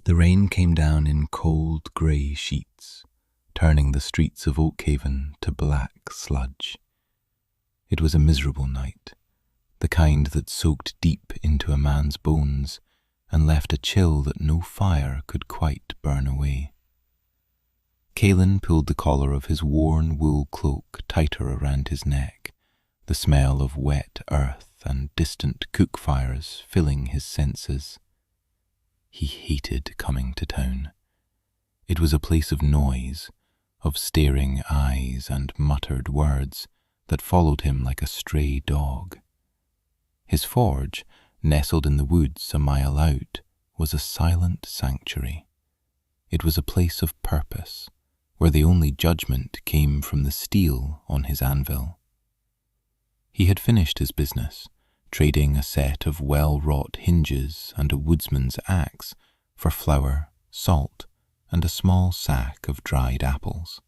The rain came down in cold grey sheets, turning the streets of Kaelen to black sludge. It was a miserable night, the kind that soaked deep into a man's bones and left a chill that no fire could quite burn away. Kaelen pulled the collar of his worn wool cloak tighter around his neck, the smell of wet earth and distant cook fires filling his senses. He hated coming to town. It was a place of noise, of staring eyes and muttered words that followed him like a stray dog. His forge, nestled in the woods a mile out, was a silent sanctuary. It was a place of purpose, where the only judgment came from the steel on his anvil. He had finished his business, trading a set of well-wrought hinges and a woodsman's axe for flour, salt, and a small sack of dried apples.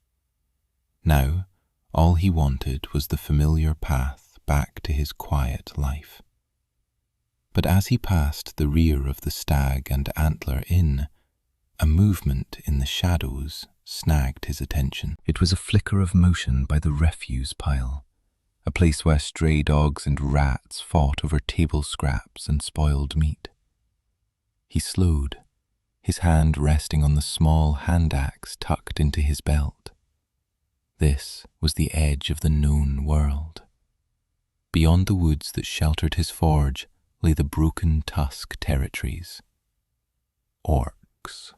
Now, all he wanted was the familiar path back to his quiet life. But as he passed the rear of the Stag and Antler Inn, a movement in the shadows snagged his attention. It was a flicker of motion by the refuse pile, a place where stray dogs and rats fought over table scraps and spoiled meat. He slowed, his hand resting on the small hand axe tucked into his belt. This was the edge of the known world. Beyond the woods that sheltered his forge lay the broken tusk territories. Orcs.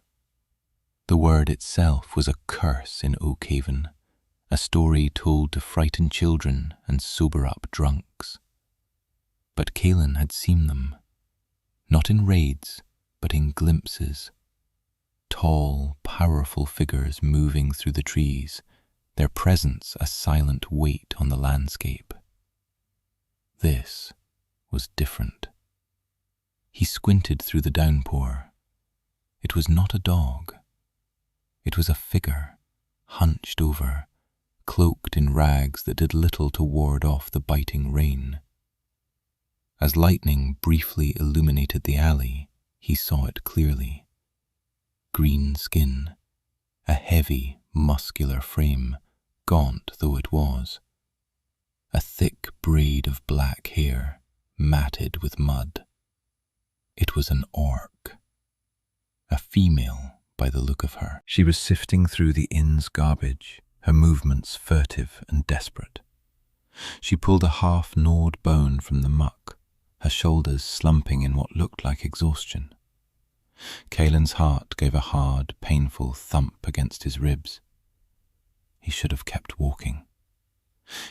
The word itself was a curse in Kaelen, a story told to frighten children and sober up drunks. But Kaelen had seen them, not in raids, but in glimpses. Tall, powerful figures moving through the trees, their presence a silent weight on the landscape. This was different. He squinted through the downpour. It was not a dog. It was a figure, hunched over, cloaked in rags that did little to ward off the biting rain. As lightning briefly illuminated the alley, he saw it clearly. Green skin, a heavy, muscular frame, gaunt though it was. A thick braid of black hair, matted with mud. It was an orc. A female, by the look of her. She was sifting through the inn's garbage, her movements furtive and desperate. She pulled a half-gnawed bone from the muck, her shoulders slumping in what looked like exhaustion. Kaelen's heart gave a hard, painful thump against his ribs. He should have kept walking.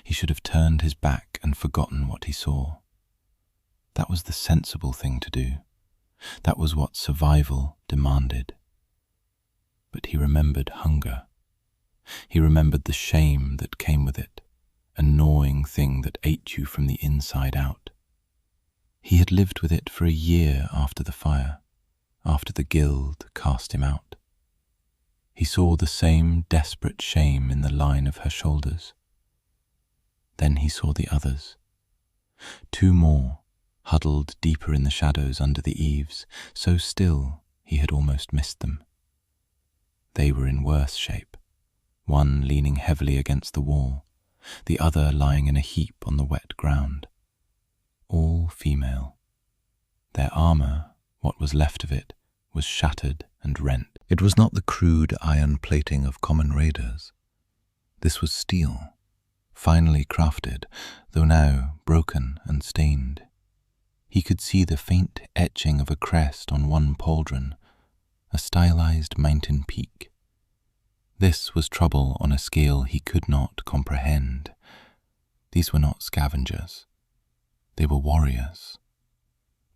He should have turned his back and forgotten what he saw. That was the sensible thing to do. That was what survival demanded. But he remembered hunger. He remembered the shame that came with it, a gnawing thing that ate you from the inside out. He had lived with it for a year after the fire, after the guild cast him out. He saw the same desperate shame in the line of her shoulders. Then he saw the others. Two more, huddled deeper in the shadows under the eaves, so still he had almost missed them. They were in worse shape, one leaning heavily against the wall, the other lying in a heap on the wet ground. All female. Their armour, what was left of it, was shattered and rent. It was not the crude iron plating of common raiders. This was steel, finely crafted, though now broken and stained. He could see the faint etching of a crest on one pauldron, a stylized mountain peak. This was trouble on a scale he could not comprehend. These were not scavengers. They were warriors.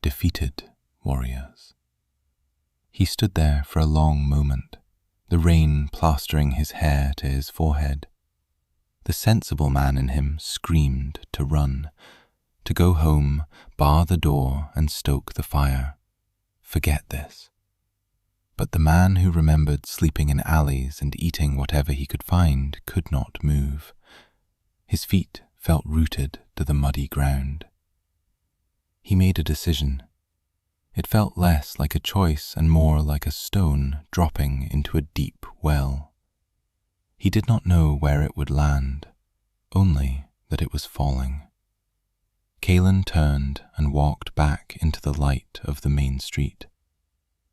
Defeated warriors. He stood there for a long moment, the rain plastering his hair to his forehead. The sensible man in him screamed to run, to go home, bar the door and stoke the fire. Forget this. But the man who remembered sleeping in alleys and eating whatever he could find could not move. His feet felt rooted to the muddy ground. He made a decision. It felt less like a choice and more like a stone dropping into a deep well. He did not know where it would land, only that it was falling. Kaelen turned and walked back into the light of the main street.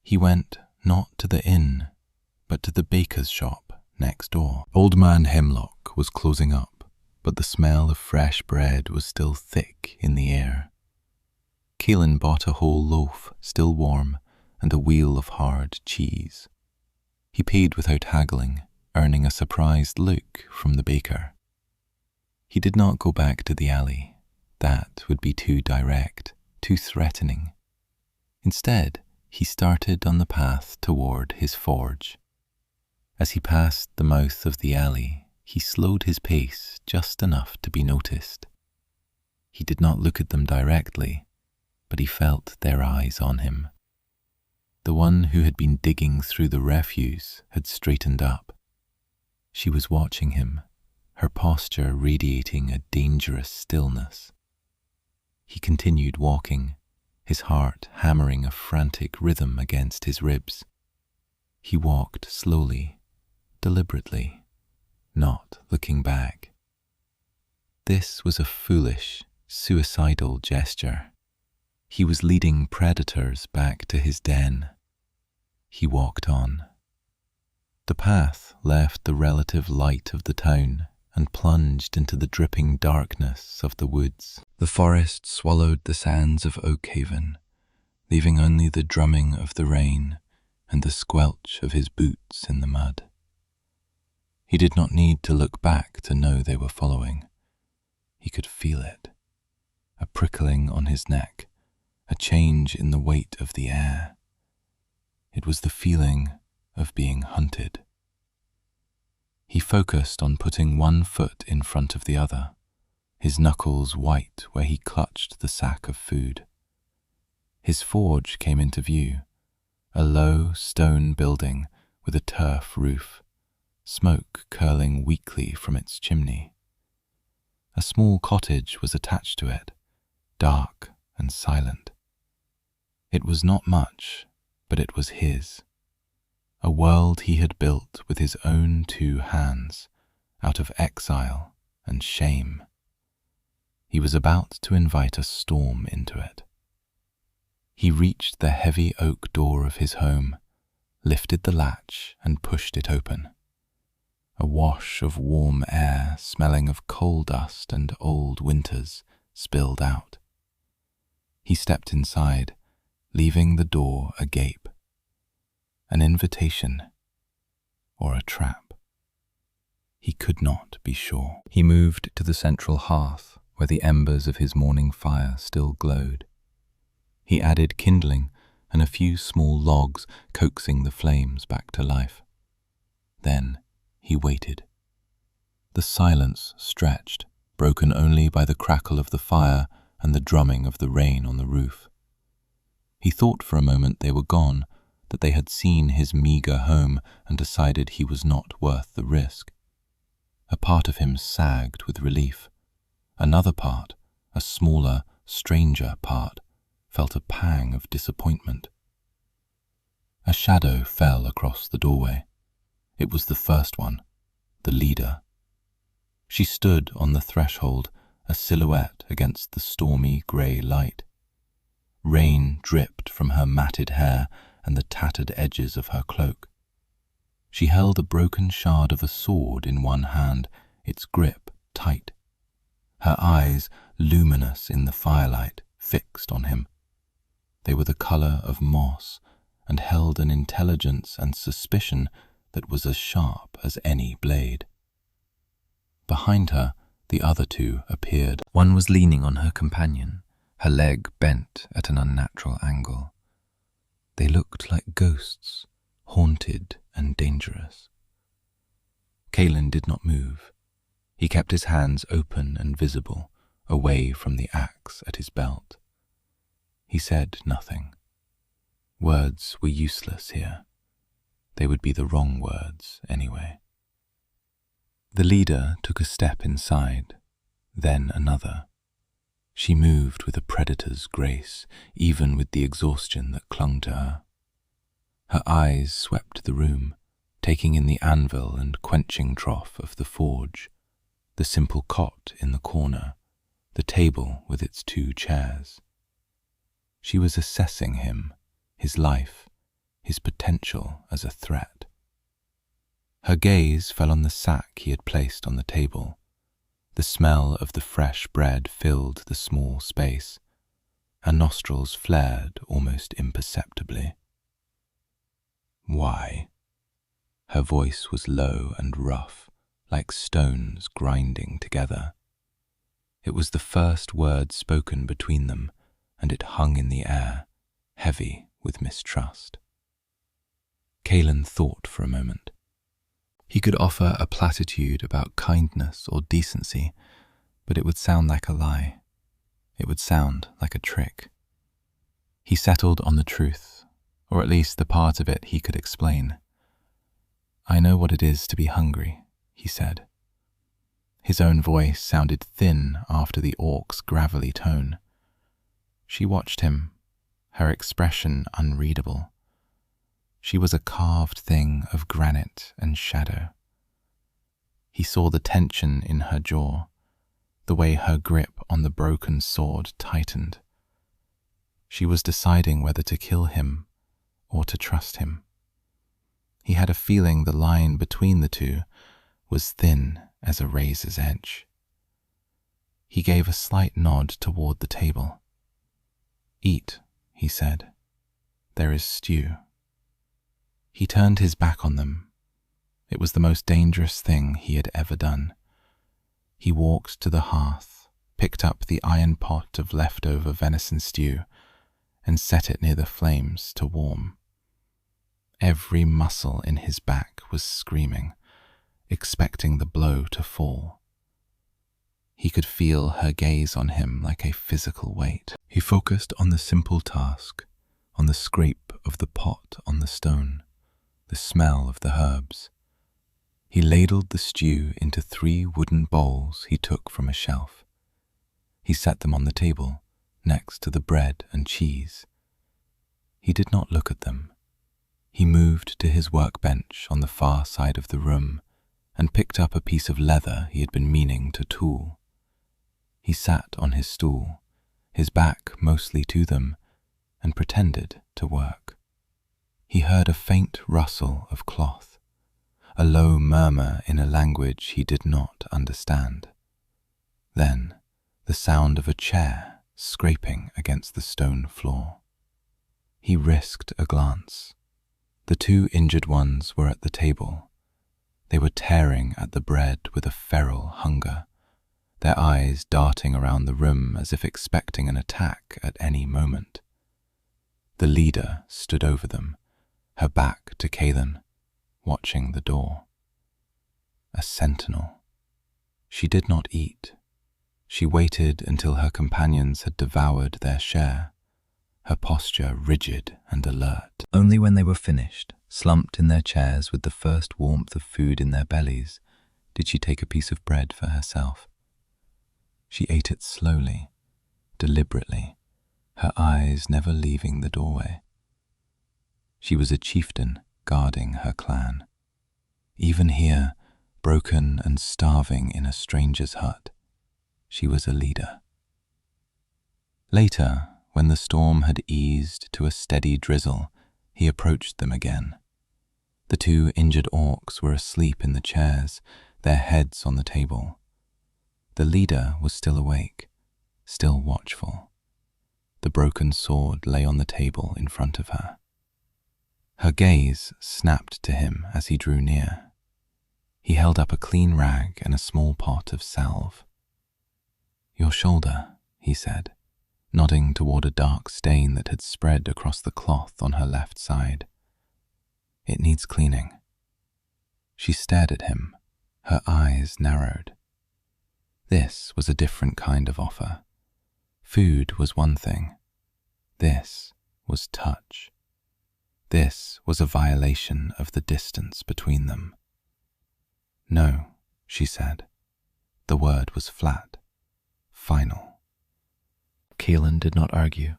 He went not to the inn, but to the baker's shop next door. Old Man Hemlock was closing up, but the smell of fresh bread was still thick in the air. Kaelen bought a whole loaf, still warm, and a wheel of hard cheese. He paid without haggling, earning a surprised look from the baker. He did not go back to the alley. That would be too direct, too threatening. Instead, he started on the path toward his forge. As he passed the mouth of the alley, he slowed his pace just enough to be noticed. He did not look at them directly, but he felt their eyes on him. The one who had been digging through the refuse had straightened up. She was watching him, her posture radiating a dangerous stillness. He continued walking, his heart hammering a frantic rhythm against his ribs. He walked slowly, deliberately, not looking back. This was a foolish, suicidal gesture. He was leading predators back to his den. He walked on. The path left the relative light of the town and plunged into the dripping darkness of the woods. The forest swallowed the sands of Oakhaven, leaving only the drumming of the rain and the squelch of his boots in the mud. He did not need to look back to know they were following. He could feel it, a prickling on his neck, a change in the weight of the air. It was the feeling of being hunted. He focused on putting one foot in front of the other, his knuckles white where he clutched the sack of food. His forge came into view, a low stone building with a turf roof, smoke curling weakly from its chimney. A small cottage was attached to it, dark and silent. It was not much, but it was his. A world he had built with his own 2 hands, out of exile and shame. He was about to invite a storm into it. He reached the heavy oak door of his home, lifted the latch and pushed it open. A wash of warm air, smelling of coal dust and old winters, spilled out. He stepped inside, leaving the door agape. An invitation or a trap? He could not be sure. He moved to the central hearth where the embers of his morning fire still glowed. He added kindling and a few small logs, coaxing the flames back to life. Then he waited. The silence stretched, broken only by the crackle of the fire and the drumming of the rain on the roof. He thought for a moment they were gone, that they had seen his meagre home and decided he was not worth the risk. A part of him sagged with relief. Another part, a smaller, stranger part, felt a pang of disappointment. A shadow fell across the doorway. It was the first one, the leader. She stood on the threshold, a silhouette against the stormy grey light. Rain dripped from her matted hair and the tattered edges of her cloak. She held a broken shard of a sword in one hand, its grip tight. Her eyes, luminous in the firelight, fixed on him. They were the colour of moss and held an intelligence and suspicion that was as sharp as any blade. Behind her, the other 2 appeared. One was leaning on her companion, her leg bent at an unnatural angle. They looked like ghosts, haunted and dangerous. Kaelen did not move. He kept his hands open and visible, away from the axe at his belt. He said nothing. Words were useless here. They would be the wrong words anyway. The leader took a step inside, then another. She moved with a predator's grace, even with the exhaustion that clung to her. Her eyes swept the room, taking in the anvil and quenching trough of the forge, the simple cot in the corner, the table with its 2 chairs. She was assessing him, his life, his potential as a threat. Her gaze fell on the sack he had placed on the table. The smell of the fresh bread filled the small space. Her nostrils flared almost imperceptibly. "Why?" Her voice was low and rough, like stones grinding together. It was the first word spoken between them, and it hung in the air, heavy with mistrust. Kaelen thought for a moment. He could offer a platitude about kindness or decency, but it would sound like a lie. It would sound like a trick. He settled on the truth, or at least the part of it he could explain. "I know what it is to be hungry," he said. His own voice sounded thin after the orc's gravelly tone. She watched him, her expression unreadable. She was a carved thing of granite and shadow. He saw the tension in her jaw, the way her grip on the broken sword tightened. She was deciding whether to kill him or to trust him. He had a feeling the line between the two was thin as a razor's edge. He gave a slight nod toward the table. "Eat," he said. "There is stew." He turned his back on them. It was the most dangerous thing he had ever done. He walked to the hearth, picked up the iron pot of leftover venison stew, and set it near the flames to warm. Every muscle in his back was screaming, expecting the blow to fall. He could feel her gaze on him like a physical weight. He focused on the simple task, on the scrape of the pot on the stone, the smell of the herbs. He ladled the stew into 3 wooden bowls he took from a shelf. He set them on the table, next to the bread and cheese. He did not look at them. He moved to his workbench on the far side of the room and picked up a piece of leather he had been meaning to tool. He sat on his stool, his back mostly to them, and pretended to work. He heard a faint rustle of cloth, a low murmur in a language he did not understand. Then the sound of a chair scraping against the stone floor. He risked a glance. The 2 injured ones were at the table. They were tearing at the bread with a feral hunger, their eyes darting around the room as if expecting an attack at any moment. The leader stood over them, her back to Kaelen, watching the door. A sentinel. She did not eat. She waited until her companions had devoured their share, her posture rigid and alert. Only when they were finished, slumped in their chairs with the first warmth of food in their bellies, did she take a piece of bread for herself. She ate it slowly, deliberately, her eyes never leaving the doorway. She was a chieftain guarding her clan. Even here, broken and starving in a stranger's hut, she was a leader. Later, when the storm had eased to a steady drizzle, he approached them again. The 2 injured orcs were asleep in the chairs, their heads on the table. The leader was still awake, still watchful. The broken sword lay on the table in front of her. Her gaze snapped to him as he drew near. He held up a clean rag and a small pot of salve. "Your shoulder," he said, nodding toward a dark stain that had spread across the cloth on her left side. "It needs cleaning." She stared at him, her eyes narrowed. This was a different kind of offer. Food was one thing. This was touch. This was a violation of the distance between them. "No," she said. The word was flat, final. Kaelen did not argue.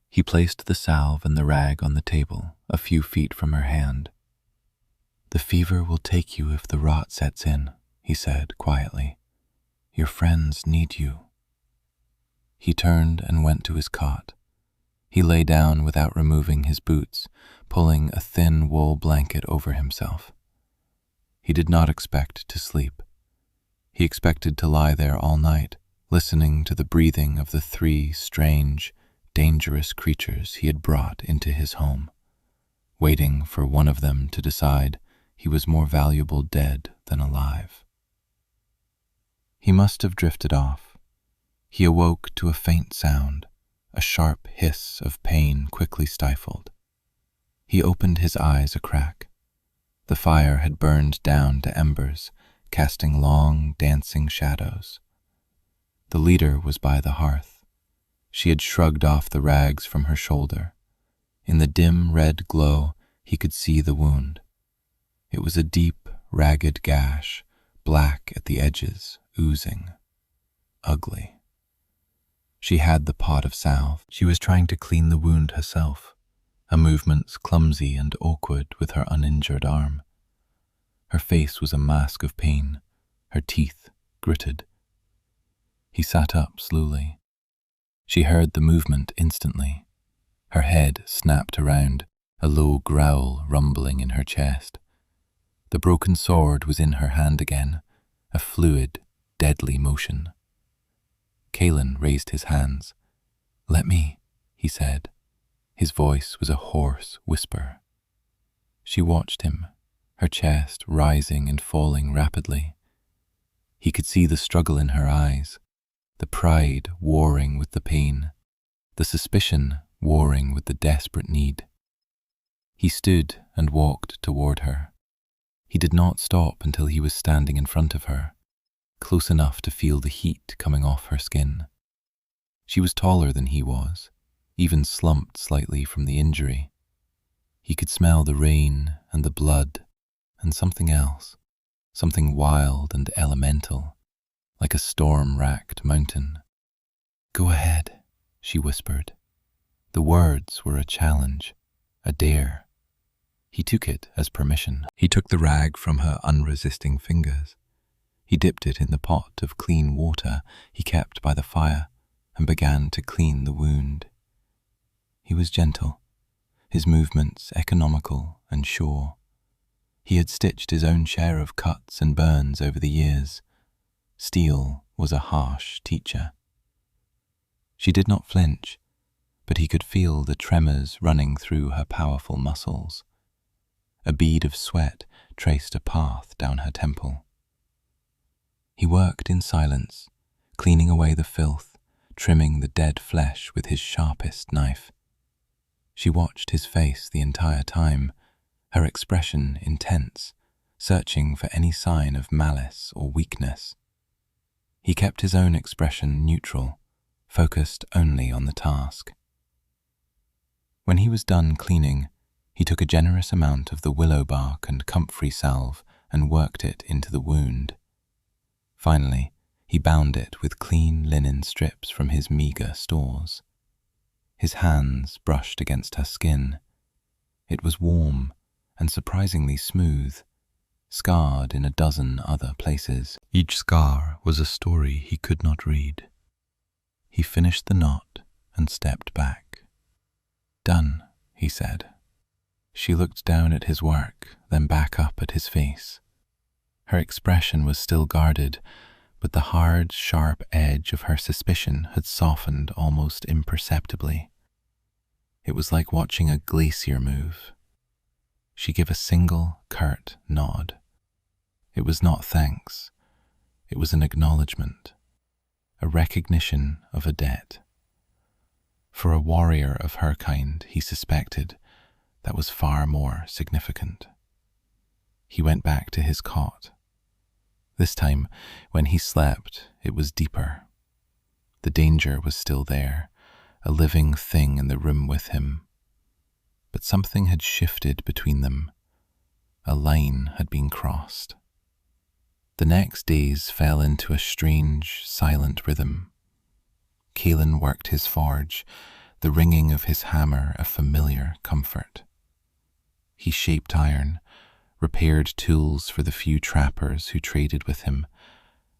He placed the salve and the rag on the table, a few feet from her hand. "The fever will take you if the rot sets in," he said quietly. "Your friends need you." He turned and went to his cot. He lay down without removing his boots, pulling a thin wool blanket over himself. He did not expect to sleep. He expected to lie there all night, listening to the breathing of the 3 strange, dangerous creatures he had brought into his home, waiting for one of them to decide he was more valuable dead than alive. He must have drifted off. He awoke to a faint sound, a sharp hiss of pain quickly stifled. He opened his eyes a crack. The fire had burned down to embers, casting long, dancing shadows. The leader was by the hearth. She had shrugged off the rags from her shoulder. In the dim red glow, he could see the wound. It was a deep, ragged gash, black at the edges, oozing. Ugly. She had the pot of salve. She was trying to clean the wound herself, her movements clumsy and awkward with her uninjured arm. Her face was a mask of pain, her teeth gritted. He sat up slowly. She heard the movement instantly. Her head snapped around, a low growl rumbling in her chest. The broken sword was in her hand again, a fluid, deadly motion. Kaelen raised his hands. "Let me," he said. His voice was a hoarse whisper. She watched him, her chest rising and falling rapidly. He could see the struggle in her eyes, the pride warring with the pain, the suspicion warring with the desperate need. He stood and walked toward her. He did not stop until he was standing in front of her, close enough to feel the heat coming off her skin. She was taller than he was, even slumped slightly from the injury. He could smell the rain and the blood and something else, something wild and elemental, like a storm-racked mountain. "Go ahead," she whispered. The words were a challenge, a dare. He took it as permission. He took the rag from her unresisting fingers. He dipped it in the pot of clean water he kept by the fire and began to clean the wound. He was gentle, his movements economical and sure. He had stitched his own share of cuts and burns over the years. Steel was a harsh teacher. She did not flinch, but he could feel the tremors running through her powerful muscles. A bead of sweat traced a path down her temple. He worked in silence, cleaning away the filth, trimming the dead flesh with his sharpest knife. She watched his face the entire time, her expression intense, searching for any sign of malice or weakness. He kept his own expression neutral, focused only on the task. When he was done cleaning, he took a generous amount of the willow bark and comfrey salve and worked it into the wound. Finally, he bound it with clean linen strips from his meagre stores. His hands brushed against her skin. It was warm and surprisingly smooth, scarred in a dozen other places. Each scar was a story he could not read. He finished the knot and stepped back. "Done," he said. She looked down at his work, then back up at his face. Her expression was still guarded, but the hard, sharp edge of her suspicion had softened almost imperceptibly. It was like watching a glacier move. She gave a single, curt nod. It was not thanks. It was an acknowledgement, a recognition of a debt. For a warrior of her kind, he suspected, that was far more significant. He went back to his cot. This time, when he slept, it was deeper. The danger was still there, a living thing in the room with him. But something had shifted between them. A line had been crossed. The next days fell into a strange, silent rhythm. Kaelen worked his forge, the ringing of his hammer a familiar comfort. He shaped iron, repaired tools for the few trappers who traded with him,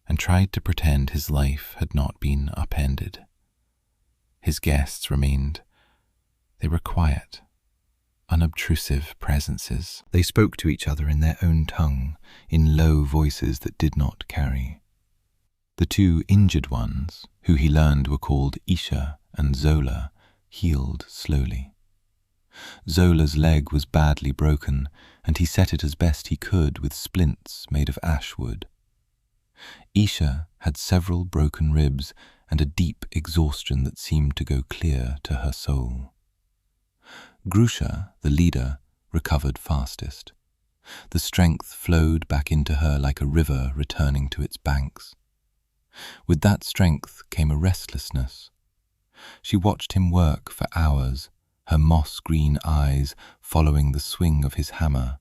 and tried to pretend his life had not been upended. His guests remained. They were quiet, unobtrusive presences. They spoke to each other in their own tongue, in low voices that did not carry. The two injured ones, who he learned were called Isha and Zola, healed slowly. Zola's leg was badly broken, and he set it as best he could with splints made of ash wood. Isha had several broken ribs and a deep exhaustion that seemed to go clear to her soul. Grusha, the leader, recovered fastest. The strength flowed back into her like a river returning to its banks. With that strength came a restlessness. She watched him work for hours, her moss-green eyes following the swing of his hammer,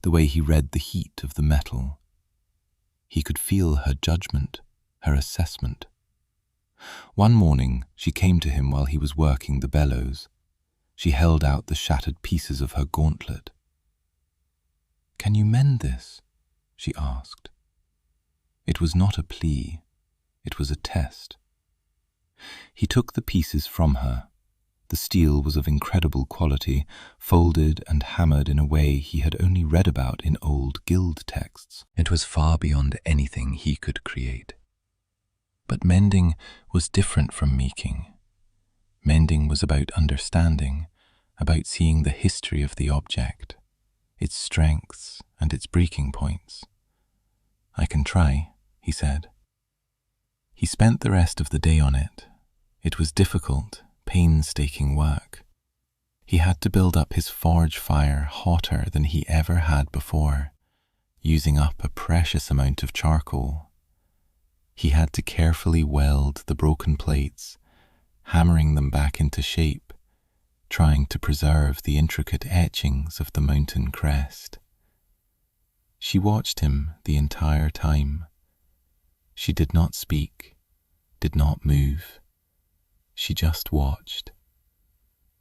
the way he read the heat of the metal. He could feel her judgment, her assessment. One morning she came to him while he was working the bellows. She held out the shattered pieces of her gauntlet. "Can you mend this?" she asked. It was not a plea, it was a test. He took the pieces from her. The steel was of incredible quality, folded and hammered in a way he had only read about in old guild texts. It was far beyond anything he could create. But mending was different from making. Mending was about understanding, about seeing the history of the object, its strengths and its breaking points. "I can try," he said. He spent the rest of the day on it. It was difficult, painstaking work. He had to build up his forge fire hotter than he ever had before, using up a precious amount of charcoal. He had to carefully weld the broken plates, hammering them back into shape, trying to preserve the intricate etchings of the mountain crest. She watched him the entire time. She did not speak, did not move. She just watched.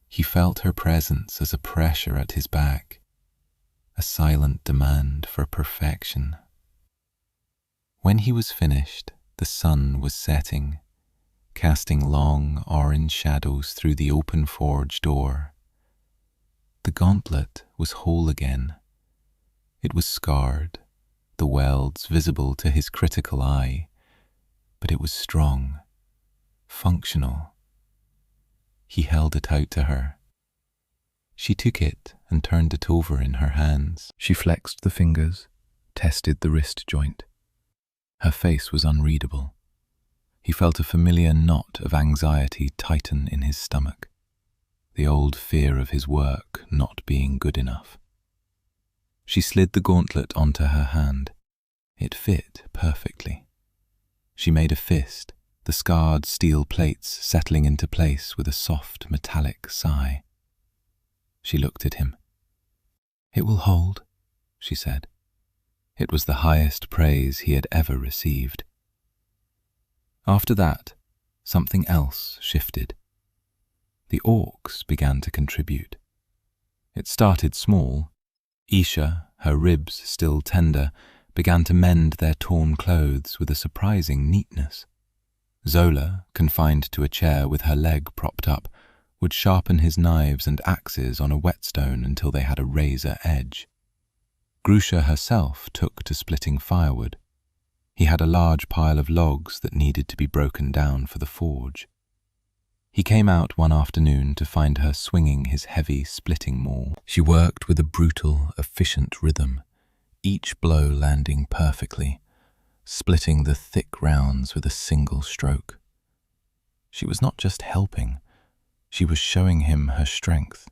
He felt her presence as a pressure at his back, a silent demand for perfection. When he was finished, the sun was setting, casting long orange shadows through the open forge door. The gauntlet was whole again. It was scarred, the welds visible to his critical eye, but it was strong, functional. He held it out to her. She took it and turned it over in her hands. She flexed the fingers, tested the wrist joint. Her face was unreadable. He felt a familiar knot of anxiety tighten in his stomach, the old fear of his work not being good enough. She slid the gauntlet onto her hand. It fit perfectly. She made a fist, the scarred steel plates settling into place with a soft metallic sigh. She looked at him. "It will hold," she said. It was the highest praise he had ever received. After that, something else shifted. The orcs began to contribute. It started small. Isha, her ribs still tender, began to mend their torn clothes with a surprising neatness. Zola, confined to a chair with her leg propped up, would sharpen his knives and axes on a whetstone until they had a razor edge. Grusha herself took to splitting firewood. He had a large pile of logs that needed to be broken down for the forge. He came out one afternoon to find her swinging his heavy splitting maul. She worked with a brutal, efficient rhythm, each blow landing perfectly, splitting the thick rounds with a single stroke. She was not just helping, she was showing him her strength,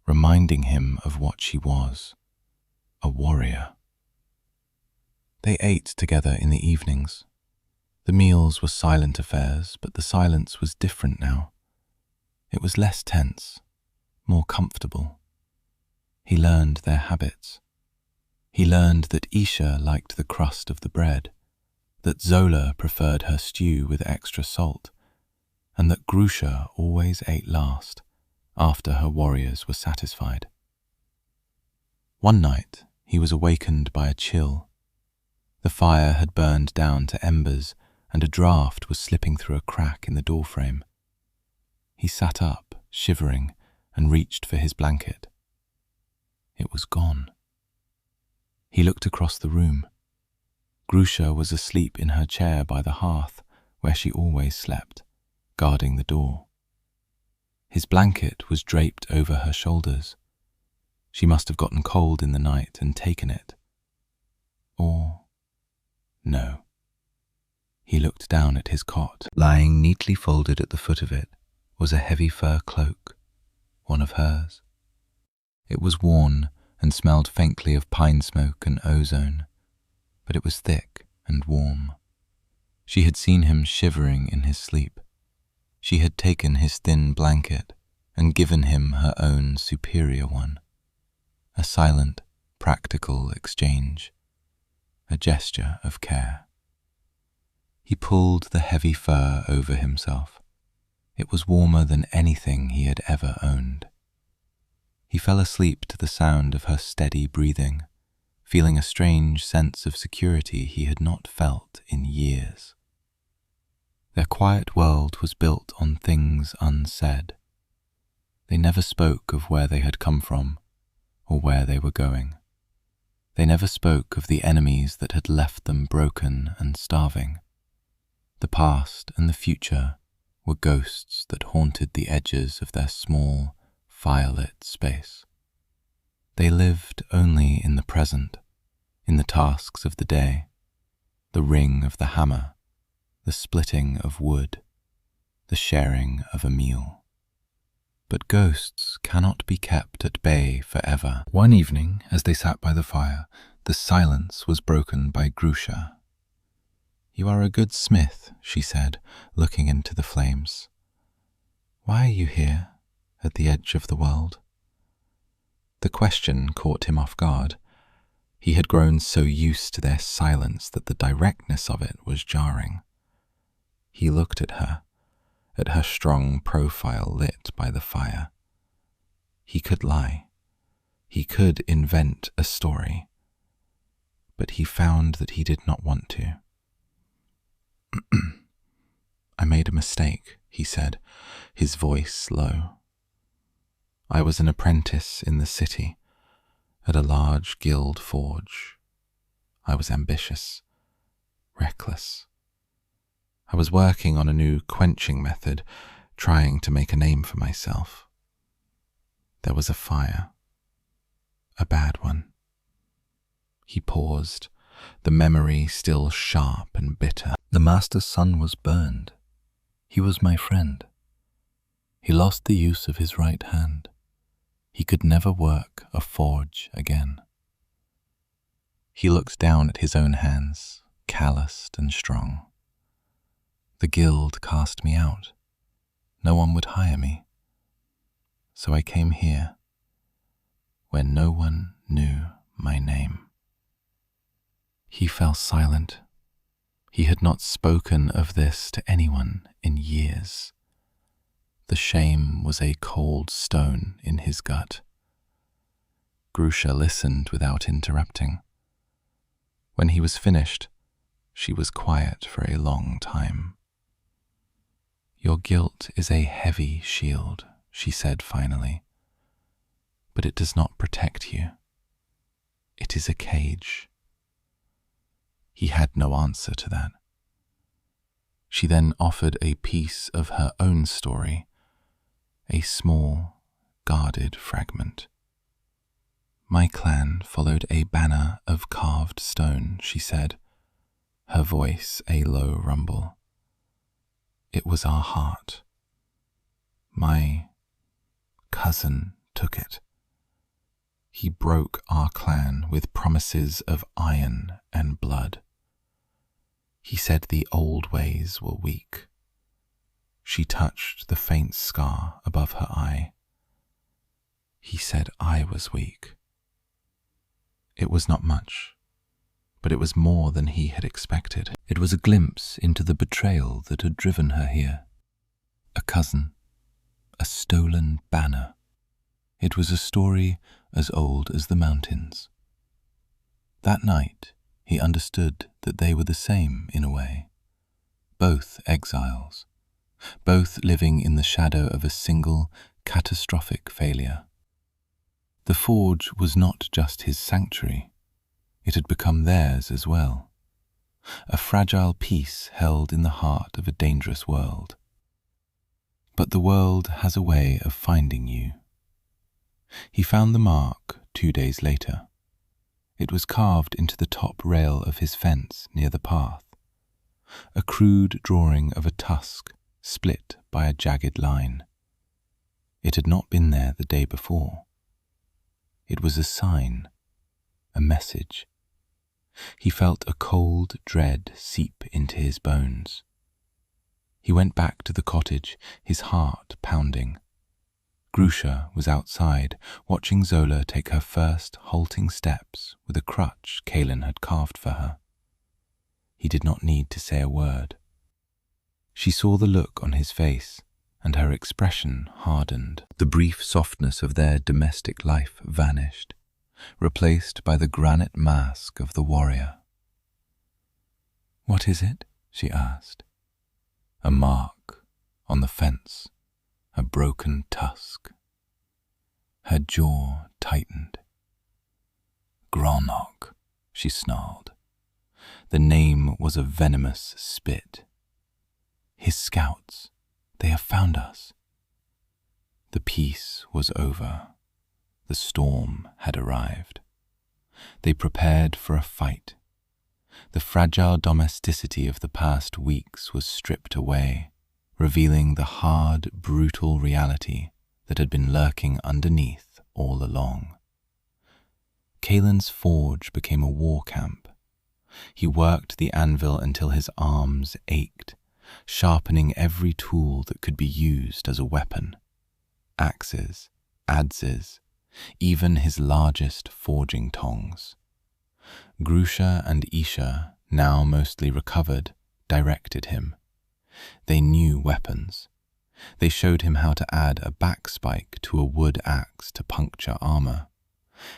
reminding him of what she was, a warrior. They ate together in the evenings. The meals were silent affairs, but the silence was different now. It was less tense, more comfortable. He learned their habits. He learned that Isha liked the crust of the bread, that Zola preferred her stew with extra salt, and that Grusha always ate last, after her warriors were satisfied. One night he was awakened by a chill. The fire had burned down to embers, and a draught was slipping through a crack in the doorframe. He sat up, shivering, and reached for his blanket. It was gone. He looked across the room. Grusha was asleep in her chair by the hearth, where she always slept, guarding the door. His blanket was draped over her shoulders. She must have gotten cold in the night and taken it. Or no. He looked down at his cot. Lying neatly folded at the foot of it was a heavy fur cloak, one of hers. It was worn and smelled faintly of pine smoke and ozone, but it was thick and warm. She had seen him shivering in his sleep. She had taken his thin blanket and given him her own superior one. A silent, practical exchange, a gesture of care. He pulled the heavy fur over himself. It was warmer than anything he had ever owned. He fell asleep to the sound of her steady breathing, feeling a strange sense of security he had not felt in years. Their quiet world was built on things unsaid. They never spoke of where they had come from or where they were going. They never spoke of the enemies that had left them broken and starving. The past and the future were ghosts that haunted the edges of their small, firelit space. They lived only in the present, in the tasks of the day, the ring of the hammer, the splitting of wood, the sharing of a meal. But ghosts cannot be kept at bay forever. One evening, as they sat by the fire, the silence was broken by Grusha. "You are a good smith," she said, looking into the flames. "Why are you here, at the edge of the world?" The question caught him off guard. He had grown so used to their silence that the directness of it was jarring. He looked at her strong profile lit by the fire. He could lie. He could invent a story. But he found that he did not want to. "I made a mistake," he said, his voice low. "I was an apprentice in the city, at a large guild forge. I was ambitious, reckless. I was working on a new quenching method, trying to make a name for myself. There was a fire, a bad one." He paused, the memory still sharp and bitter. "The master's son was burned. He was my friend. He lost the use of his right hand. He could never work a forge again." He looked down at his own hands, calloused and strong. "The guild cast me out. No one would hire me. So I came here, where no one knew my name." He fell silent. He had not spoken of this to anyone in years. The shame was a cold stone in his gut. Grusha listened without interrupting. When he was finished, she was quiet for a long time. "Your guilt is a heavy shield," she said finally, "but it does not protect you. It is a cage." He had no answer to that. She then offered a piece of her own story, a small, guarded fragment. "My clan followed a banner of carved stone," she said, her voice a low rumble. "It was our heart. My cousin took it. He broke our clan with promises of iron and blood. He said the old ways were weak." She touched the faint scar above her eye. "He said I was weak." It was not much, but it was more than he had expected. It was a glimpse into the betrayal that had driven her here. A cousin, a stolen banner. It was a story as old as the mountains. That night, he understood that they were the same in a way. Both exiles, both living in the shadow of a single catastrophic failure. The forge was not just his sanctuary, it had become theirs as well. A fragile piece held in the heart of a dangerous world. But the world has a way of finding you. He found the mark 2 days later. It was carved into the top rail of his fence near the path. A crude drawing of a tusk split by a jagged line. It had not been there the day before. It was a sign, a message. He felt a cold dread seep into his bones. He went back to the cottage, his heart pounding. Grusha was outside, watching Zola take her first halting steps with a crutch Kaelen had carved for her. He did not need to say a word. She saw the look on his face, and her expression hardened. The brief softness of their domestic life vanished, replaced by the granite mask of the warrior. "What is it?" she asked. "A mark on the fence, a broken tusk." Her jaw tightened. "Gronok," she snarled. The name was a venomous spit. "His scouts, they have found us." The peace was over. The storm had arrived. They prepared for a fight. The fragile domesticity of the past weeks was stripped away, revealing the hard, brutal reality that had been lurking underneath all along. Kaelen's forge became a war camp. He worked the anvil until his arms ached, sharpening every tool that could be used as a weapon. Axes, adzes, even his largest forging tongs. Grusha and Isha, now mostly recovered, directed him. They knew weapons. They showed him how to add a backspike to a wood axe to puncture armor,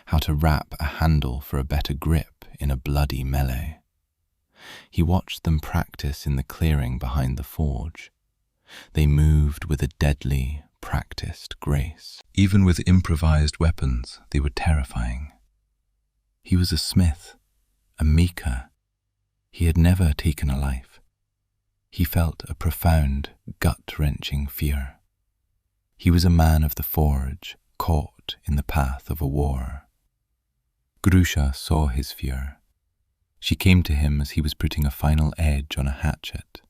how to wrap a handle for a better grip in a bloody melee. He watched them practice in the clearing behind the forge. They moved with a deadly, practiced grace. Even with improvised weapons, they were terrifying. He was a smith, a maker. He had never taken a life. He felt a profound, gut-wrenching fear. He was a man of the forge, caught in the path of a war. Grusha saw his fear. She came to him as he was putting a final edge on a hatchet.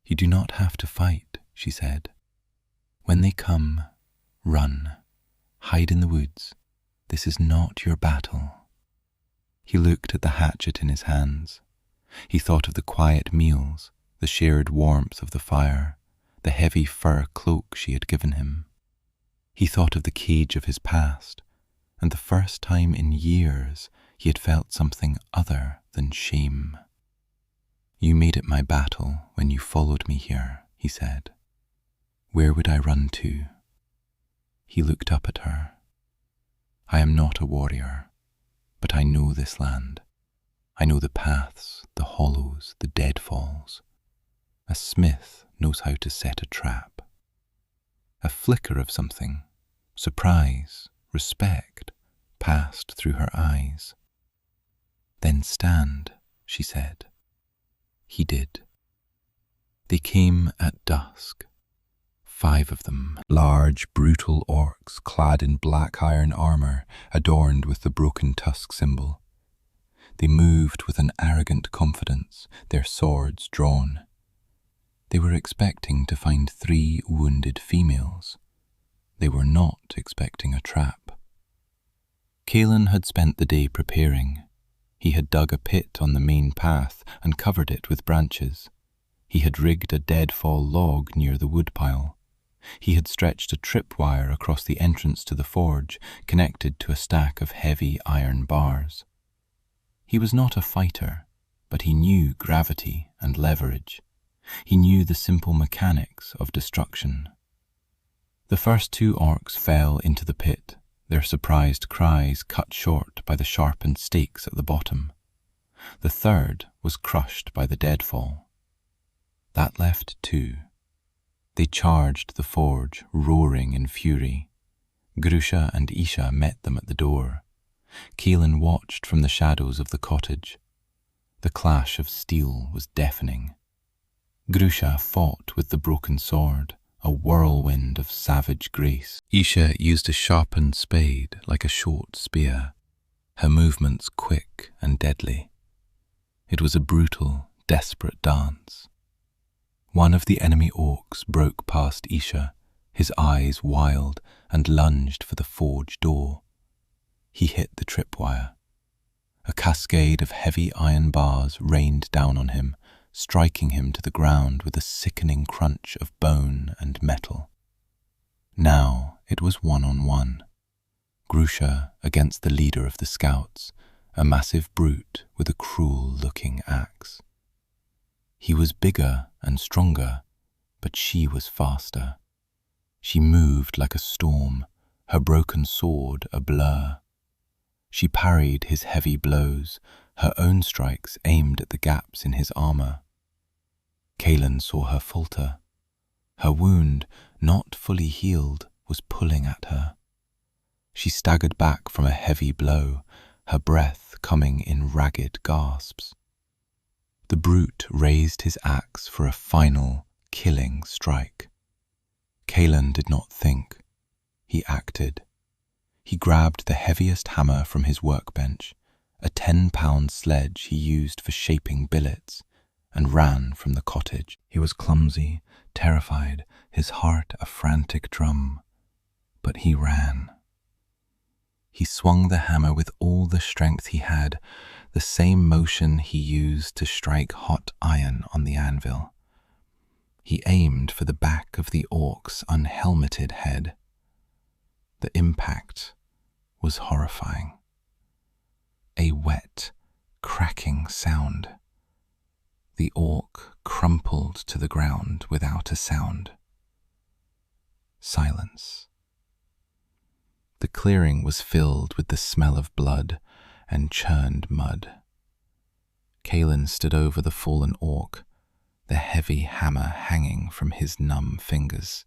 "You do not have to fight," she said. "When they come, run. Hide in the woods. This is not your battle." He looked at the hatchet in his hands. He thought of the quiet meals, the shared warmth of the fire, the heavy fur cloak she had given him. He thought of the cage of his past, and the first time in years he had felt something other than shame. "You made it my battle when you followed me here," he said. "Where would I run to?" He looked up at her. "I am not a warrior, but I know this land. I know the paths, the hollows, the deadfalls. A smith knows how to set a trap." A flicker of something, surprise, respect, passed through her eyes. "Then stand," she said. He did. They came at dusk. 5 of them, large, brutal orcs clad in black iron armor adorned with the broken tusk symbol. They moved with an arrogant confidence, their swords drawn. They were expecting to find 3 wounded females. They were not expecting a trap. Kaelen had spent the day preparing. He had dug a pit on the main path and covered it with branches. He had rigged a deadfall log near the woodpile. He had stretched a tripwire across the entrance to the forge, connected to a stack of heavy iron bars. He was not a fighter, but he knew gravity and leverage. He knew the simple mechanics of destruction. The first 2 orcs fell into the pit, their surprised cries cut short by the sharpened stakes at the bottom. The third was crushed by the deadfall. That left 2. They charged the forge, roaring in fury. Grusha and Isha met them at the door. Kaelen watched from the shadows of the cottage. The clash of steel was deafening. Grusha fought with the broken sword, a whirlwind of savage grace. Isha used a sharpened spade like a short spear, her movements quick and deadly. It was a brutal, desperate dance. One of the enemy orcs broke past Isha, his eyes wild, and lunged for the forge door. He hit the tripwire. A cascade of heavy iron bars rained down on him, striking him to the ground with a sickening crunch of bone and metal. Now it was 1-on-1. Grusha against the leader of the scouts, a massive brute with a cruel-looking axe. He was bigger and stronger, but she was faster. She moved like a storm, her broken sword a blur. She parried his heavy blows, her own strikes aimed at the gaps in his armor. Kaelen saw her falter. Her wound, not fully healed, was pulling at her. She staggered back from a heavy blow, her breath coming in ragged gasps. The brute raised his axe for a final, killing strike. Kaelen did not think. He acted. He grabbed the heaviest hammer from his workbench, a 10-pound sledge he used for shaping billets, and ran from the cottage. He was clumsy, terrified, his heart a frantic drum. But he ran. He swung the hammer with all the strength he had, the same motion he used to strike hot iron on the anvil. He aimed for the back of the orc's unhelmeted head. The impact was horrifying. A wet, cracking sound. The orc crumpled to the ground without a sound. Silence. The clearing was filled with the smell of blood and churned mud. Kaelen stood over the fallen orc, the heavy hammer hanging from his numb fingers.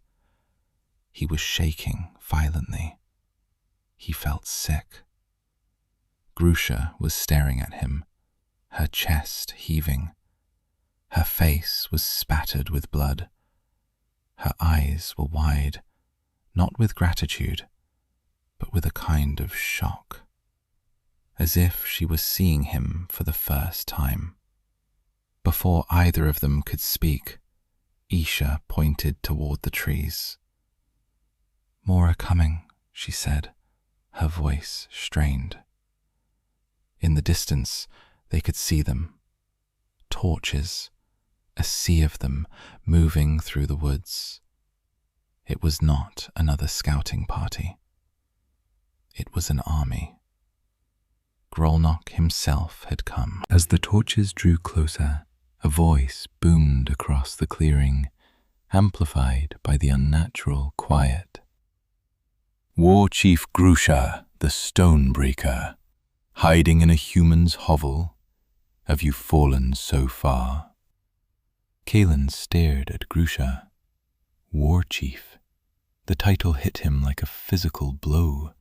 He was shaking violently. He felt sick. Grusha was staring at him, her chest heaving. Her face was spattered with blood. Her eyes were wide, not with gratitude, but with a kind of shock, as if she was seeing him for the first time. Before either of them could speak, Isha pointed toward the trees. "More are coming," she said, her voice strained. In the distance, they could see them. Torches, a sea of them, moving through the woods. It was not another scouting party. It was an army. Grolnok himself had come. As the torches drew closer, a voice boomed across the clearing, amplified by the unnatural quiet. "War Chief Grusha, the Stonebreaker, hiding in a human's hovel, have you fallen so far?" Kaelen stared at Grusha. War Chief. The title hit him like a physical blow.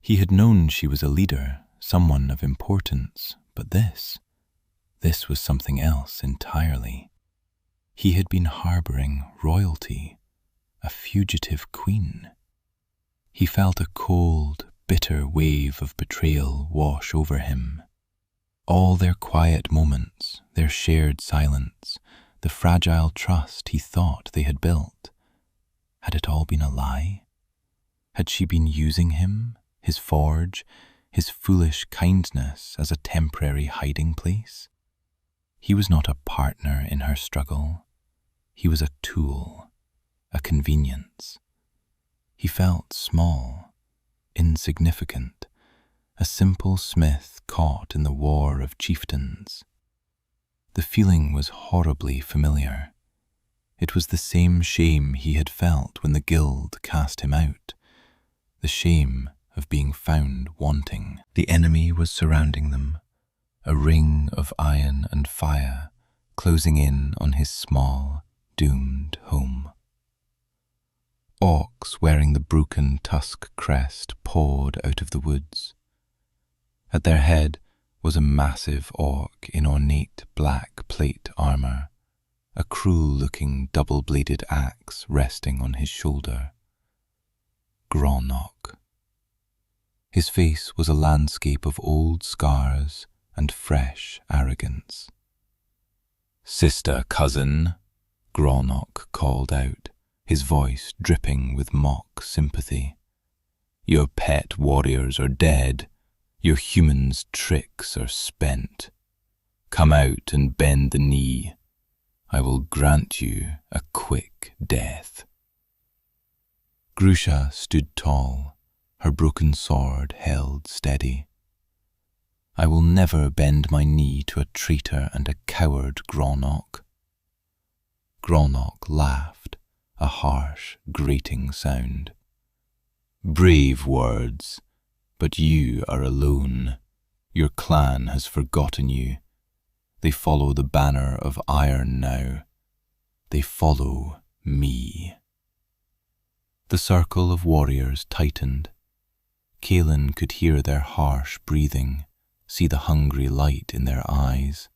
He had known she was a leader, someone of importance, but this was something else entirely. He had been harboring royalty, a fugitive queen. He felt a cold, bitter wave of betrayal wash over him. All their quiet moments, their shared silence, the fragile trust he thought they had built. Had it all been a lie? Had she been using him, his forge, his foolish kindness as a temporary hiding place? He was not a partner in her struggle. He was a tool, a convenience. He felt small, insignificant, a simple smith caught in the war of chieftains. The feeling was horribly familiar. It was the same shame he had felt when the guild cast him out, the shame of being found wanting. The enemy was surrounding them, a ring of iron and fire closing in on his small, doomed home. Orcs wearing the broken tusk crest poured out of the woods. At their head was a massive orc in ornate black plate armour, a cruel-looking double-bladed axe resting on his shoulder. Gronok. His face was a landscape of old scars and fresh arrogance. "Sister, cousin," Gronok called out, his voice dripping with mock sympathy. "Your pet warriors are dead. Your humans' tricks are spent. Come out and bend the knee. I will grant you a quick death." Grusha stood tall, her broken sword held steady. "I will never bend my knee to a traitor and a coward, Gronok." Gronok laughed, a harsh, grating sound. "Brave words, but you are alone. Your clan has forgotten you. They follow the banner of iron now. They follow me." The circle of warriors tightened. Kaelen could hear their harsh breathing, see the hungry light in their eyes.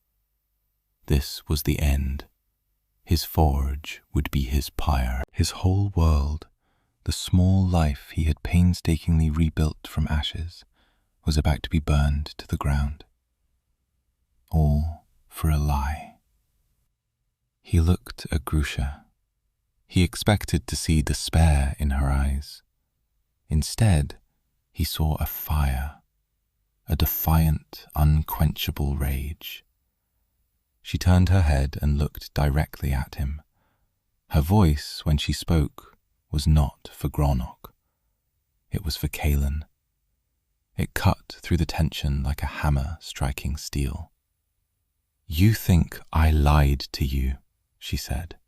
This was the end. His forge would be his pyre. His whole world, the small life he had painstakingly rebuilt from ashes, was about to be burned to the ground. All for a lie. He looked at Grusha. He expected to see despair in her eyes. Instead, he saw a fire, a defiant, unquenchable rage. She turned her head and looked directly at him. Her voice, when she spoke, was not for Gronok. It was for Kaelen. It cut through the tension like a hammer striking steel. "You think I lied to you," she said.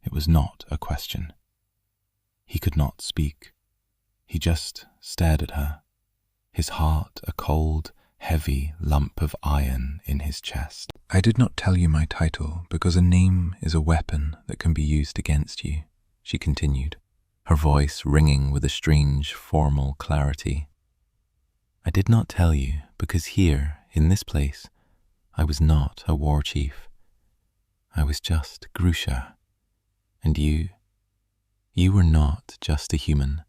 It was not a question. He could not speak. He just stared at her, his heart a cold, heavy lump of iron in his chest. "I did not tell you my title because a name is a weapon that can be used against you," she continued, her voice ringing with a strange, formal clarity. "I did not tell you because here, in this place, I was not a war chief. I was just Grusha. And you were not just a human.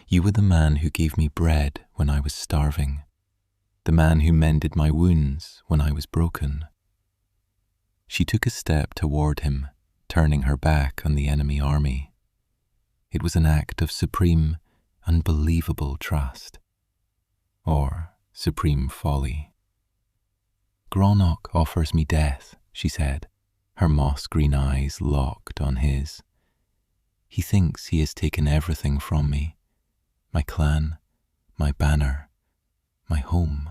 You were the man who gave me bread when I was starving, the man who mended my wounds when I was broken." She took a step toward him, turning her back on the enemy army. It was an act of supreme, unbelievable trust, or supreme folly. "Gronok offers me death," she said, her moss-green eyes locked on his. "He thinks he has taken everything from me, my clan, my banner, my home.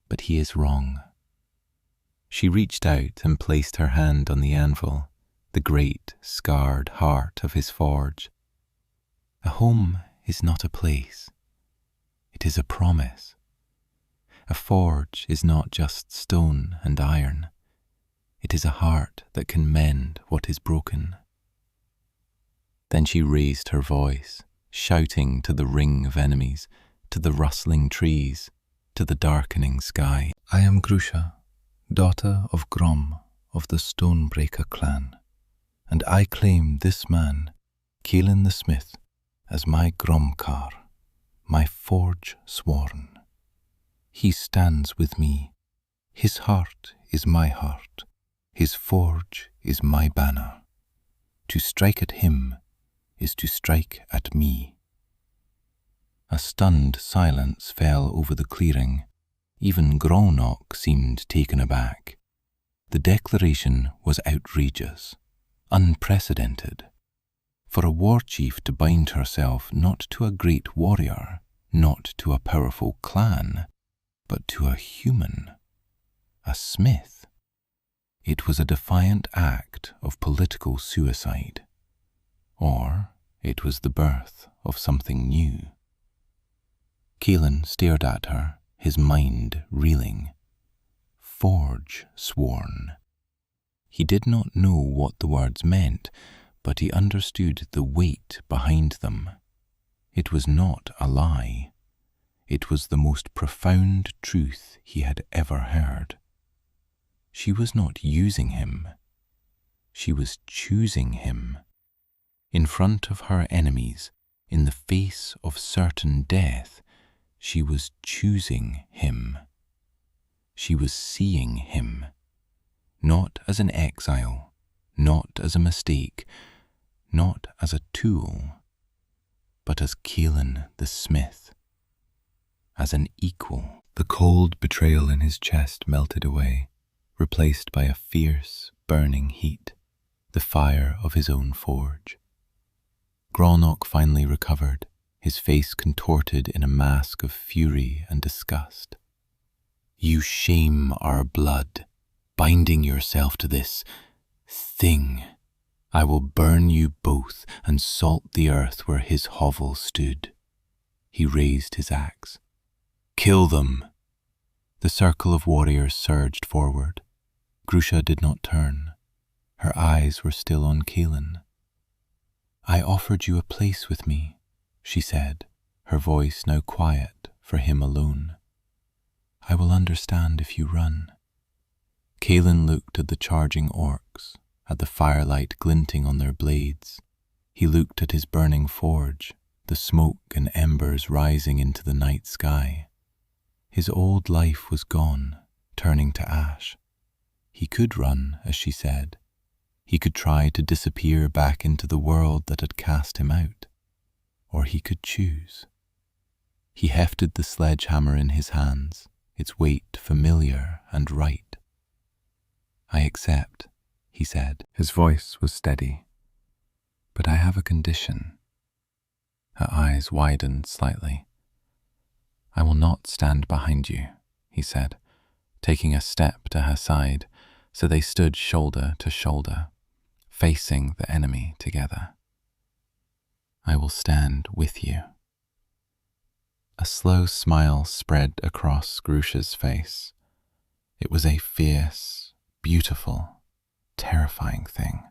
But he is wrong." She reached out and placed her hand on the anvil, the great, scarred heart of his forge. "A home is not a place. It is a promise. A forge is not just stone and iron. It is a heart that can mend what is broken." Then she raised her voice, shouting to the ring of enemies, to the rustling trees, to the darkening sky. "I am Grusha, daughter of Grom of the Stonebreaker clan, and I claim this man, Kaelen the Smith, as my Gromkar, my forge sworn. He stands with me. His heart is my heart. His forge is my banner. To strike at him is to strike at me." A stunned silence fell over the clearing. Even Gronok seemed taken aback. The declaration was outrageous, unprecedented. For a war chief to bind herself not to a great warrior, not to a powerful clan, but to a human, a smith. It was a defiant act of political suicide, or it was the birth of something new. Kaelen stared at her, his mind reeling. Forge sworn. He did not know what the words meant, but he understood the weight behind them. It was not a lie. It was the most profound truth he had ever heard. She was not using him. She was choosing him. In front of her enemies, in the face of certain death, she was choosing him. She was seeing him, not as an exile, not as a mistake, not as a tool, but as Kaelen the smith, as an equal. The cold betrayal in his chest melted away, replaced by a fierce, burning heat, the fire of his own forge. Grolnok finally recovered, his face contorted in a mask of fury and disgust. You shame our blood, binding yourself to this thing. I will burn you both and salt the earth where his hovel stood. He raised his axe. Kill them! The circle of warriors surged forward. Grusha did not turn. Her eyes were still on Kaelen. I offered you a place with me, she said, her voice now quiet for him alone. I will understand if you run. Kaelen looked at the charging orcs, at the firelight glinting on their blades. He looked at his burning forge, the smoke and embers rising into the night sky. His old life was gone, turning to ash. He could run, as she said. He could try to disappear back into the world that had cast him out, or he could choose. He hefted the sledgehammer in his hands, its weight familiar and right. I accept, he said. His voice was steady. But I have a condition. Her eyes widened slightly. I will not stand behind you, he said, taking a step to her side, so they stood shoulder to shoulder, facing the enemy together. I will stand with you. A slow smile spread across Grusha's face. It was a fierce, beautiful, terrifying thing.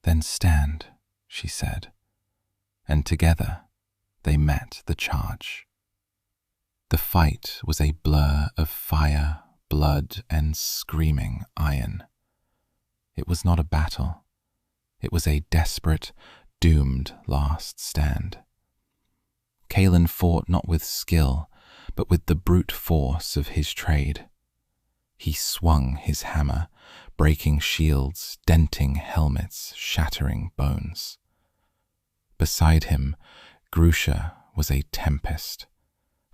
Then stand, she said, and together they met the charge. The fight was a blur of fire, blood, and screaming iron. It was not a battle. It was a desperate, doomed last stand. Kaelen fought not with skill, but with the brute force of his trade. He swung his hammer, breaking shields, denting helmets, shattering bones. Beside him, Grusha was a tempest,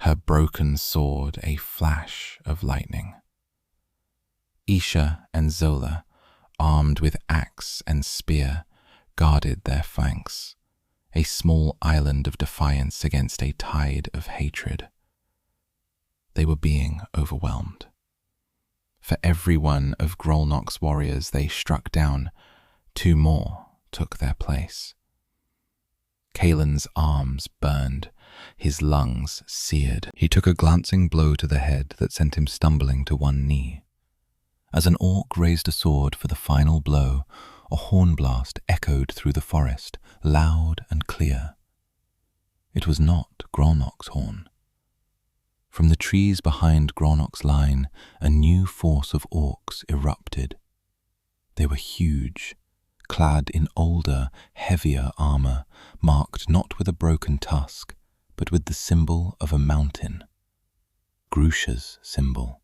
her broken sword a flash of lightning. Isha and Zola, armed with axe and spear, guarded their flanks, a small island of defiance against a tide of hatred. They were being overwhelmed. For every one of Grolnok's warriors they struck down, 2 more took their place. Kaelen's arms burned, his lungs seared. He took a glancing blow to the head that sent him stumbling to one knee. As an orc raised a sword for the final blow, a horn blast echoed through the forest, loud and clear. It was not Grolnok's horn. From the trees behind Grolnok's line, a new force of orcs erupted. They were huge, clad in older, heavier armor, marked not with a broken tusk, but with the symbol of a mountain, Grusha's symbol.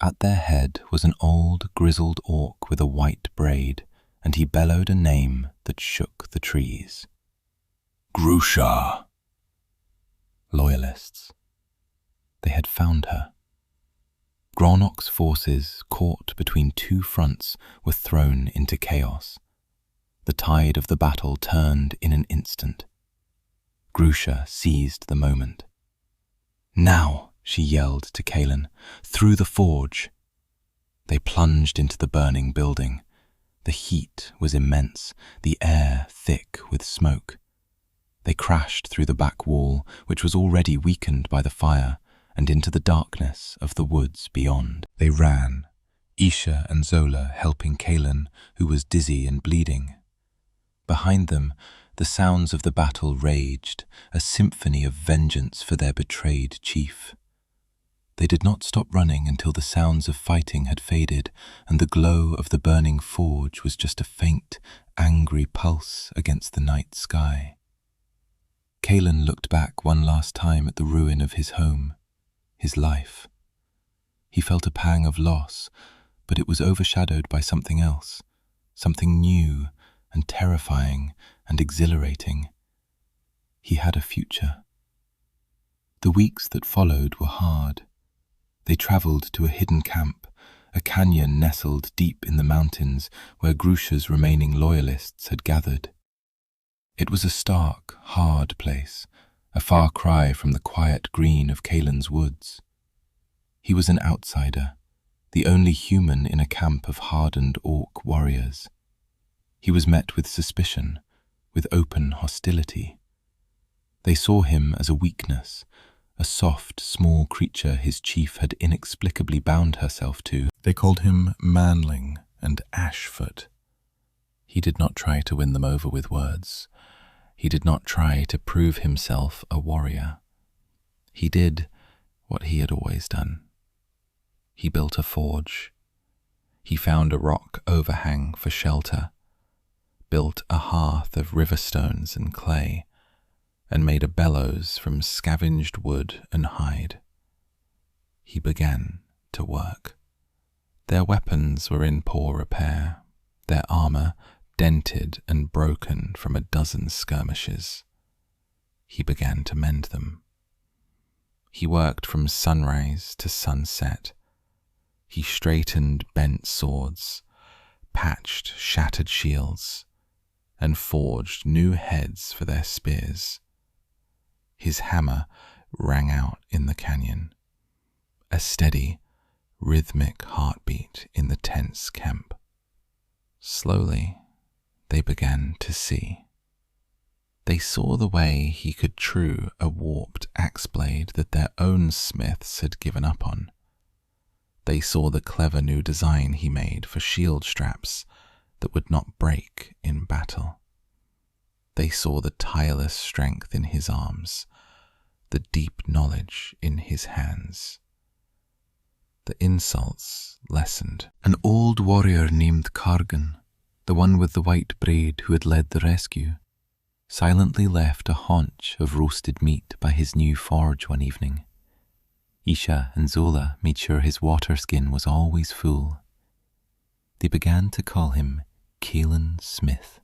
At their head was an old, grizzled orc with a white braid, and he bellowed a name that shook the trees. Grusha! Loyalists. They had found her. Grolnok's forces, caught between 2 fronts, were thrown into chaos. The tide of the battle turned in an instant. Grusha seized the moment. Now, she yelled to Kaelen, through the forge. They plunged into the burning building. The heat was immense, the air thick with smoke. They crashed through the back wall, which was already weakened by the fire, and into the darkness of the woods beyond. They ran, Isha and Zola helping Kaelen, who was dizzy and bleeding. Behind them, the sounds of the battle raged, a symphony of vengeance for their betrayed chief. They did not stop running until the sounds of fighting had faded, and the glow of the burning forge was just a faint, angry pulse against the night sky. Kaelen looked back one last time at the ruin of his home, his life. He felt a pang of loss, but it was overshadowed by something else, something new and terrifying and exhilarating. He had a future. The weeks that followed were hard. They travelled to a hidden camp, a canyon nestled deep in the mountains where Grusha's remaining loyalists had gathered. It was a stark, hard place, a far cry from the quiet green of Kaelen's woods. He was an outsider, the only human in a camp of hardened orc warriors. He was met with suspicion, with open hostility. They saw him as a weakness, a soft, small creature his chief had inexplicably bound herself to. They called him Manling and Ashfoot. He did not try to win them over with words. He did not try to prove himself a warrior. He did what he had always done. He built a forge. He found a rock overhang for shelter, built a hearth of river stones and clay, and made a bellows from scavenged wood and hide. He began to work. Their weapons were in poor repair, their armour dented and broken from a dozen skirmishes. He began to mend them. He worked from sunrise to sunset. He straightened bent swords, patched shattered shields, and forged new heads for their spears. His hammer rang out in the canyon, a steady, rhythmic heartbeat in the tense camp. Slowly, they began to see. They saw the way he could true a warped axe blade that their own smiths had given up on. They saw the clever new design he made for shield straps that would not break in battle. They saw the tireless strength in his arms, the deep knowledge in his hands. The insults lessened. An old warrior named Kargan, the one with the white braid who had led the rescue, silently left a haunch of roasted meat by his new forge one evening. Isha and Zola made sure his water skin was always full. They began to call him Kaelen Smith.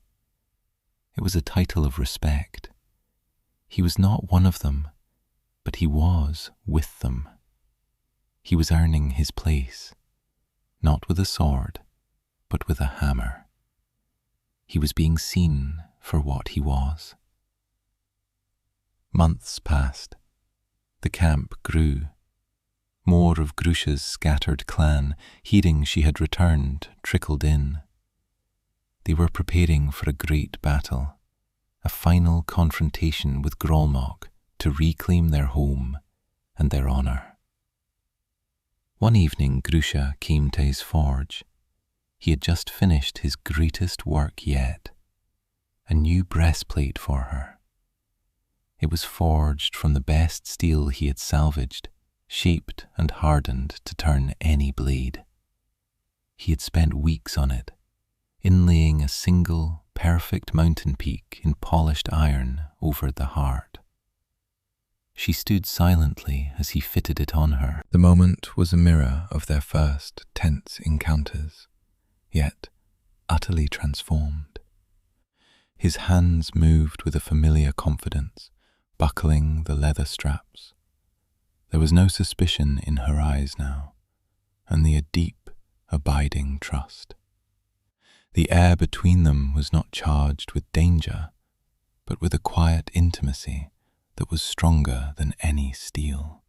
It was a title of respect. He was not one of them, but he was with them. He was earning his place, not with a sword, but with a hammer. He was being seen for what he was. Months passed. The camp grew. More of Grusha's scattered clan, heeding she had returned, trickled in. They were preparing for a great battle, a final confrontation with Grolmok to reclaim their home and their honour. One evening Grusha came to his forge. He had just finished his greatest work yet, a new breastplate for her. It was forged from the best steel he had salvaged, shaped and hardened to turn any blade. He had spent weeks on it, inlaying a single, perfect mountain peak in polished iron over the heart. She stood silently as he fitted it on her. The moment was a mirror of their first tense encounters, yet utterly transformed. His hands moved with a familiar confidence, buckling the leather straps. There was no suspicion in her eyes now, only a deep, abiding trust. The air between them was not charged with danger, but with a quiet intimacy that was stronger than any steel.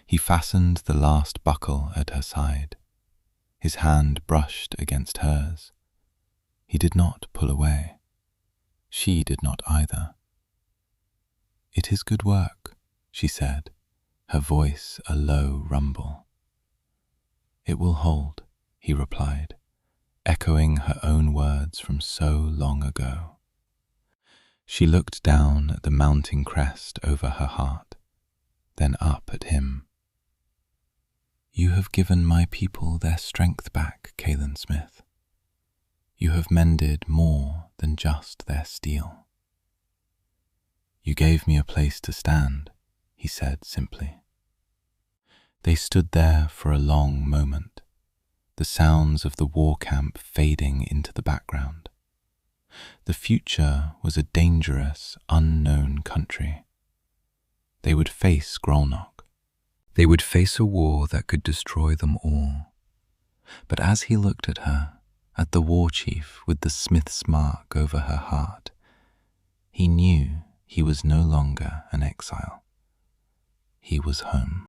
He fastened the last buckle at her side. His hand brushed against hers. He did not pull away. She did not either. "It is good work," she said, her voice a low rumble. "It will hold," he replied, echoing her own words from so long ago. She looked down at the mounting crest over her heart, then up at him. "You have given my people their strength back, Kaelen Smith. You have mended more than just their steel." "You gave me a place to stand," he said simply. They stood there for a long moment, the sounds of the war camp fading into the background. The future was a dangerous, unknown country. They would face Grolnok. They would face a war that could destroy them all. But as he looked at her, at the war chief with the smith's mark over her heart, he knew he was no longer an exile. He was home.